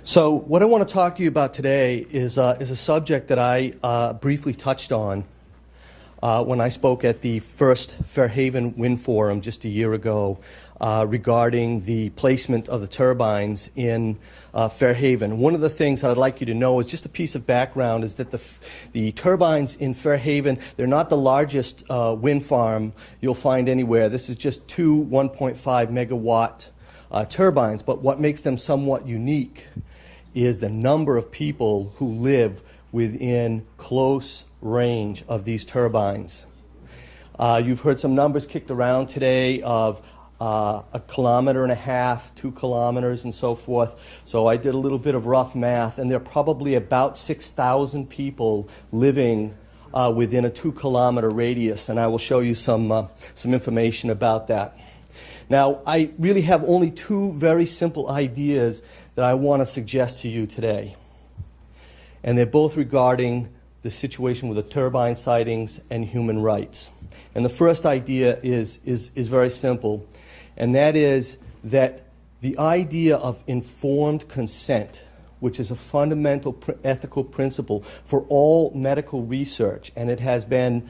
So what I want to talk to you about today is a subject that I briefly touched on when I spoke at the first Fairhaven Wind Forum just a year ago regarding the placement of the turbines in Fairhaven. One of the things I'd like you to know is just a piece of background is that the turbines in Fairhaven, they're not the largest wind farm you'll find anywhere. This is just two 1.5 megawatt turbines, but what makes them somewhat unique is the number of people who live within close range of these turbines. You've heard some numbers kicked around today of 1.5 kilometers, 2 kilometers, and so forth. So I did a little bit of rough math, and there are probably about 6,000 people living within a 2-kilometer radius, and I will show you some information about that. Now, I really have only two very simple ideas that I want to suggest to you today. And they're both regarding the situation with the turbine sightings and human rights. And the first idea is very simple, and that is that the idea of informed consent, which is a fundamental ethical principle for all medical research, and it has been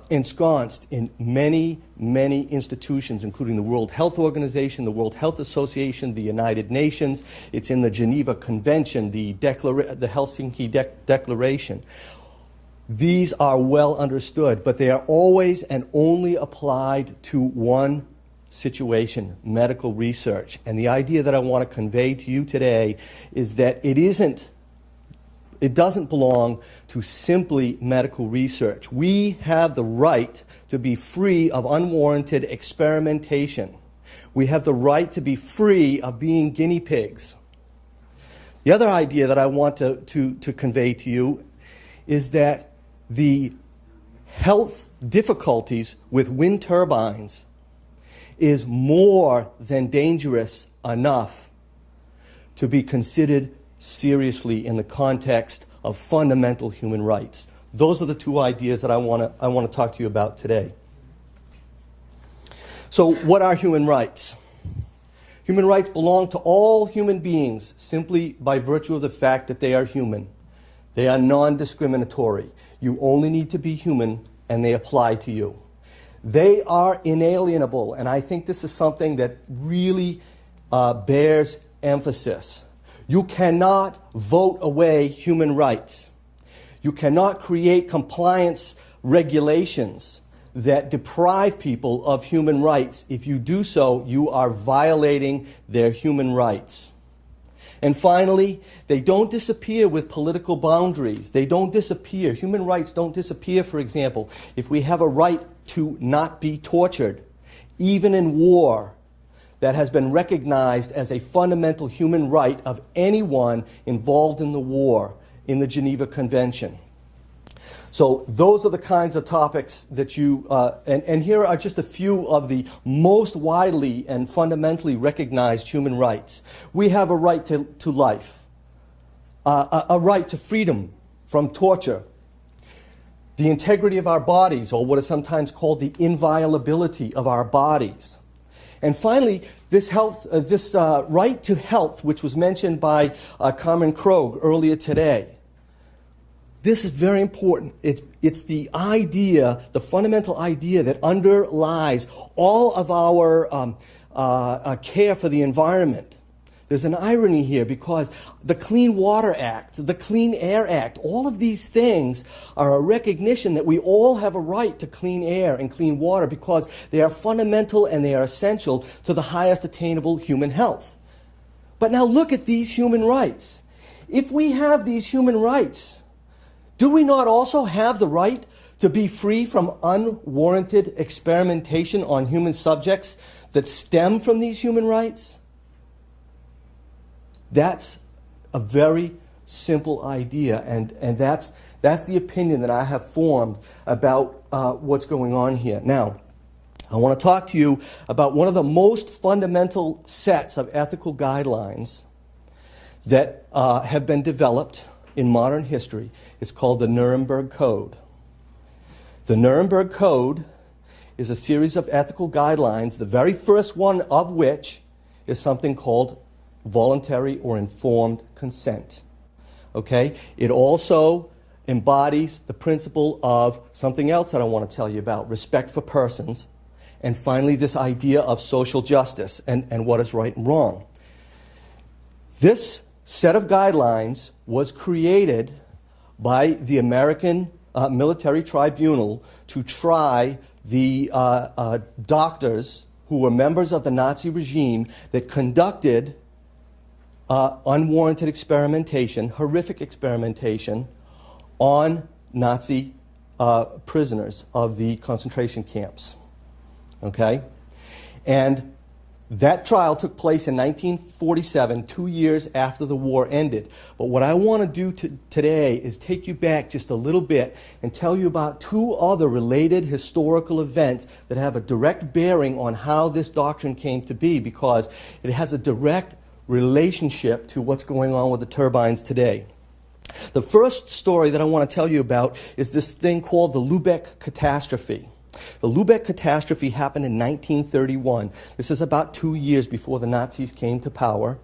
ensconced in many, many institutions, including the World Health Organization, the World Health Association, the United Nations. It's in the Geneva Convention, the Helsinki Declaration. These are well understood, but they are always and only applied to one situation, medical research. And the idea that I want to convey to you today is that it doesn't belong to simply medical research. We have the right to be free of unwarranted experimentation. We have the right to be free of being guinea pigs. The other idea that I want to convey to you is that the health difficulties with wind turbines is more than dangerous enough to be considered seriously in the context of fundamental human rights. Those are the two ideas that I want to talk to you about today. So what are human rights? Human rights belong to all human beings simply by virtue of the fact that they are human. They are non-discriminatory. You only need to be human, and they apply to you. They are inalienable, and I think this is something that really bears emphasis. You cannot vote away human rights. You cannot create compliance regulations that deprive people of human rights. If you do so, you are violating their human rights. And finally, they don't disappear with political boundaries. They don't disappear. Human rights don't disappear, for example, if we have a right to not be tortured, even in war. That has been recognized as a fundamental human right of anyone involved in the war in the Geneva Convention. So those are the kinds of topics that and here are just a few of the most widely and fundamentally recognized human rights. We have a right to life, a right to freedom from torture, the integrity of our bodies, or what is sometimes called the inviolability of our bodies. And finally, this right to health, which was mentioned by Carmen Krogh earlier today. This is very important. It's the idea, the fundamental idea that underlies all of our care for the environment. There's an irony here because the Clean Water Act, the Clean Air Act, all of these things are a recognition that we all have a right to clean air and clean water because they are fundamental and they are essential to the highest attainable human health. But now look at these human rights. If we have these human rights, do we not also have the right to be free from unwarranted experimentation on human subjects that stem from these human rights? That's a very simple idea, and that's the opinion that I have formed about what's going on here. Now, I want to talk to you about one of the most fundamental sets of ethical guidelines that have been developed in modern history. It's called the Nuremberg Code. The Nuremberg Code is a series of ethical guidelines, the very first one of which is something called voluntary or informed consent. Okay? It also embodies the principle of something else that I want to tell you about, respect for persons, and finally this idea of social justice and what is right and wrong. This set of guidelines was created by the American Military Tribunal to try the doctors who were members of the Nazi regime that conducted unwarranted experimentation, horrific experimentation, on Nazi prisoners of the concentration camps. Okay? And that trial took place in 1947, 2 years after the war ended. But what I want to do today is take you back just a little bit and tell you about two other related historical events that have a direct bearing on how this doctrine came to be, because it has a direct relationship to what's going on with the turbines today. The first story that I want to tell you about is this thing called the Lubeck catastrophe. The Lubeck catastrophe happened in 1931. This is about 2 years before the Nazis came to power.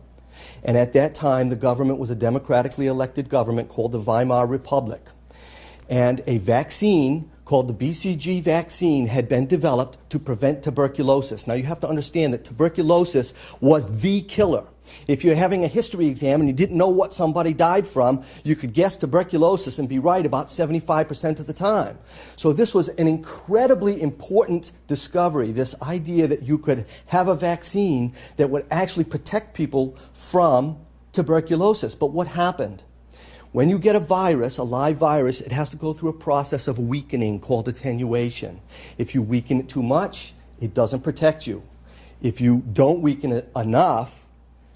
And at that time, the government was a democratically elected government called the Weimar Republic. And a vaccine called the BCG vaccine had been developed to prevent tuberculosis. Now, you have to understand that tuberculosis was the killer. If you're having a history exam and you didn't know what somebody died from, you could guess tuberculosis and be right about 75% of the time. So this was an incredibly important discovery, this idea that you could have a vaccine that would actually protect people from tuberculosis. But what happened? When you get a virus, a live virus, it has to go through a process of weakening called attenuation. If you weaken it too much, it doesn't protect you. If you don't weaken it enough,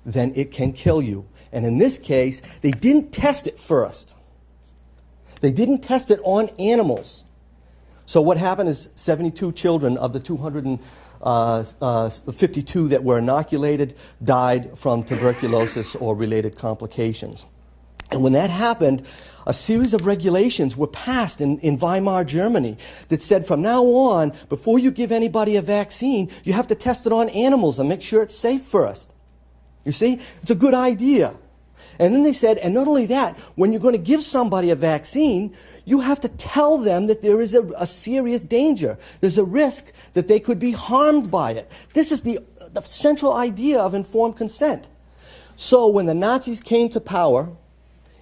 then it can kill you. And in this case, they didn't test it first. They didn't test it on animals. So what happened is 72 children of the 252 that were inoculated died from tuberculosis or related complications. And when that happened, a series of regulations were passed in Weimar, Germany, that said from now on, before you give anybody a vaccine, you have to test it on animals and make sure it's safe first. You see, it's a good idea. And then they said, and not only that, when you're going to give somebody a vaccine, you have to tell them that there is a serious danger. There's a risk that they could be harmed by it. This is the central idea of informed consent. So when the Nazis came to power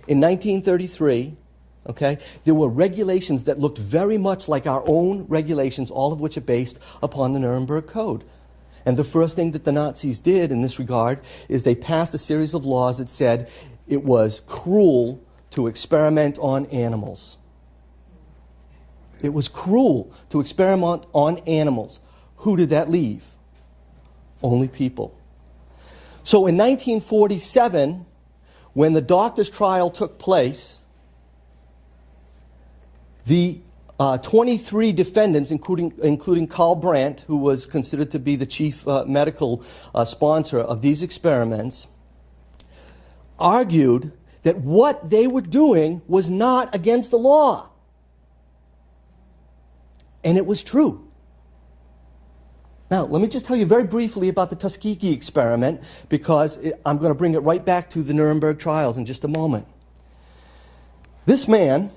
in 1933, okay, there were regulations that looked very much like our own regulations, all of which are based upon the Nuremberg Code. And the first thing that the Nazis did in this regard is they passed a series of laws that said it was cruel to experiment on animals. It was cruel to experiment on animals. Who did that leave? Only people. So in 1947, when the doctor's trial took place, the 23 defendants, including Karl Brandt, who was considered to be the chief medical sponsor of these experiments, argued that what they were doing was not against the law. And it was true. Now, let me just tell you very briefly about the Tuskegee experiment, because I'm going to bring it right back to the Nuremberg trials in just a moment. This man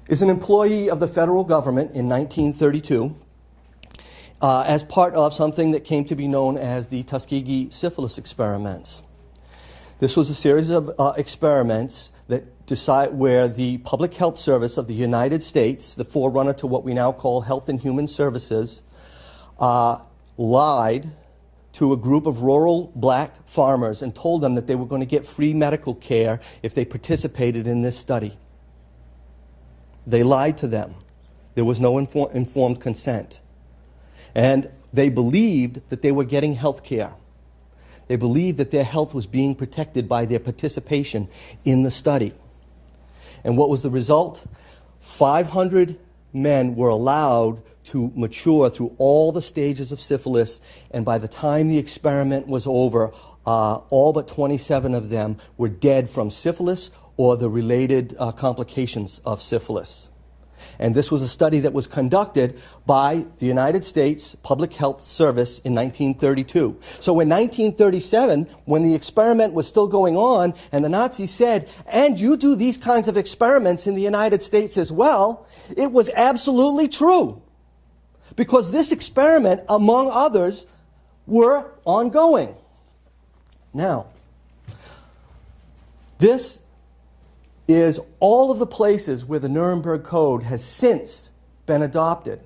is an employee of the federal government in 1932 as part of something that came to be known as the Tuskegee syphilis experiments. This was a series of experiments that where the Public Health Service of the United States, the forerunner to what we now call Health and Human Services, lied to a group of rural black farmers and told them that they were going to get free medical care if they participated in this study. They lied to them. There was no informed consent. And they believed that they were getting health care. They believed that their health was being protected by their participation in the study. And what was the result? 500 men were allowed to mature through all the stages of syphilis, and by the time the experiment was over, all but 27 of them were dead from syphilis or the related complications of syphilis. And this was a study that was conducted by the United States Public Health Service in 1932. So in 1937, when the experiment was still going on, and the Nazis said, and you do these kinds of experiments in the United States as well, it was absolutely true. Because this experiment, among others, were ongoing. Now, this is all of the places where the Nuremberg Code has since been adopted.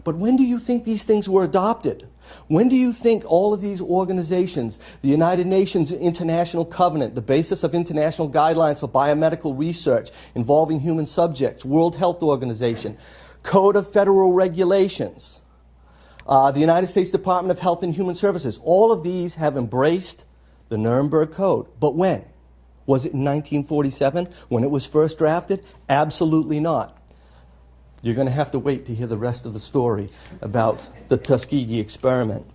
But when do you think these things were adopted? When do you think all of these organizations, the United Nations International Covenant, the basis of international guidelines for biomedical research involving human subjects, World Health Organization, Code of Federal Regulations, the United States Department of Health and Human Services, all of these have embraced the Nuremberg Code. But when? Was it in 1947 when it was first drafted? Absolutely not. You're going to have to wait to hear the rest of the story about the Tuskegee experiment.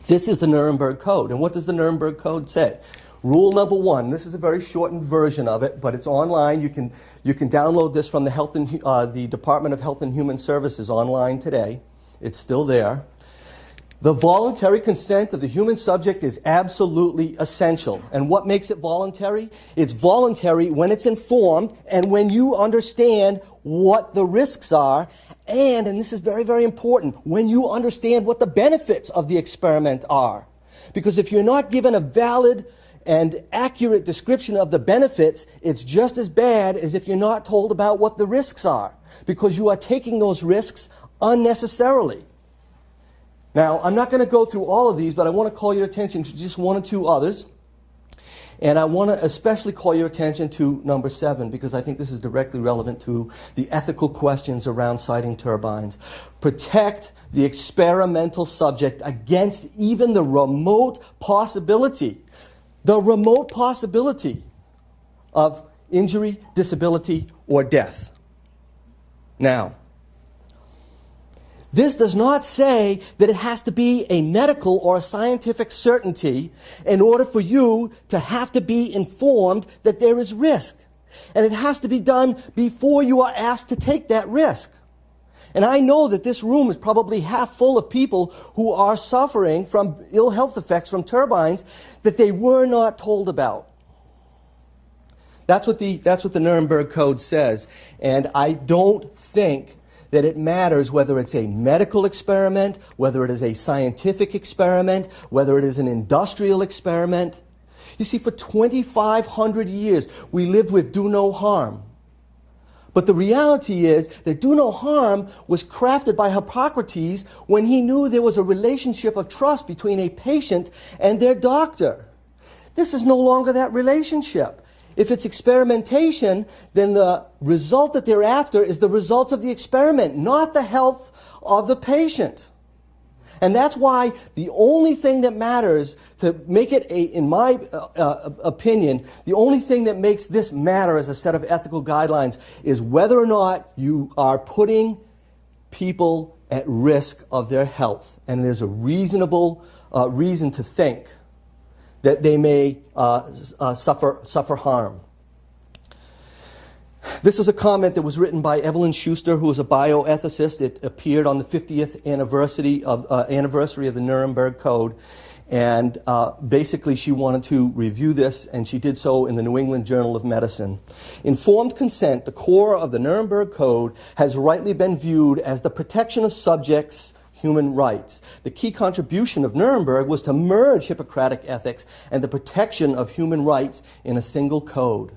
This is the Nuremberg Code. And what does the Nuremberg Code say? Rule number 1. This is a very shortened version of it, but it's online. You can download this from the Department of Health and Human Services online today. It's still there. The voluntary consent of the human subject is absolutely essential. And what makes it voluntary? It's voluntary when it's informed and when you understand what the risks are, and this is very, very important, when you understand what the benefits of the experiment are. Because if you're not given a valid and accurate description of the benefits, it's just as bad as if you're not told about what the risks are, because you are taking those risks unnecessarily. Now, I'm not going to go through all of these, but I want to call your attention to just one or two others. And I want to especially call your attention to number 7, because I think this is directly relevant to the ethical questions around siting turbines. Protect the experimental subject against even the remote possibility of injury, disability, or death. Now, this does not say that it has to be a medical or a scientific certainty in order for you to have to be informed that there is risk. And it has to be done before you are asked to take that risk. And I know that this room is probably half full of people who are suffering from ill health effects from turbines that they were not told about. That's what the Nuremberg Code says. And I don't think that it matters whether it's a medical experiment, whether it is a scientific experiment, whether it is an industrial experiment. You see, for 2,500 years, we lived with do no harm. But the reality is that do no harm was crafted by Hippocrates when he knew there was a relationship of trust between a patient and their doctor. This is no longer that relationship. If it's experimentation, then the result that they're after is the results of the experiment, not the health of the patient. And that's why the only thing that matters to make it, in my opinion, the only thing that makes this matter as a set of ethical guidelines is whether or not you are putting people at risk of their health. And there's a reasonable reason to think that they may suffer harm. This is a comment that was written by Evelyn Schuster, who is a bioethicist. It appeared on the 50th anniversary of the Nuremberg Code. And basically she wanted to review this, and she did so in the New England Journal of Medicine. Informed consent, the core of the Nuremberg Code, has rightly been viewed as the protection of subjects' human rights. The key contribution of Nuremberg was to merge Hippocratic ethics and the protection of human rights in a single code.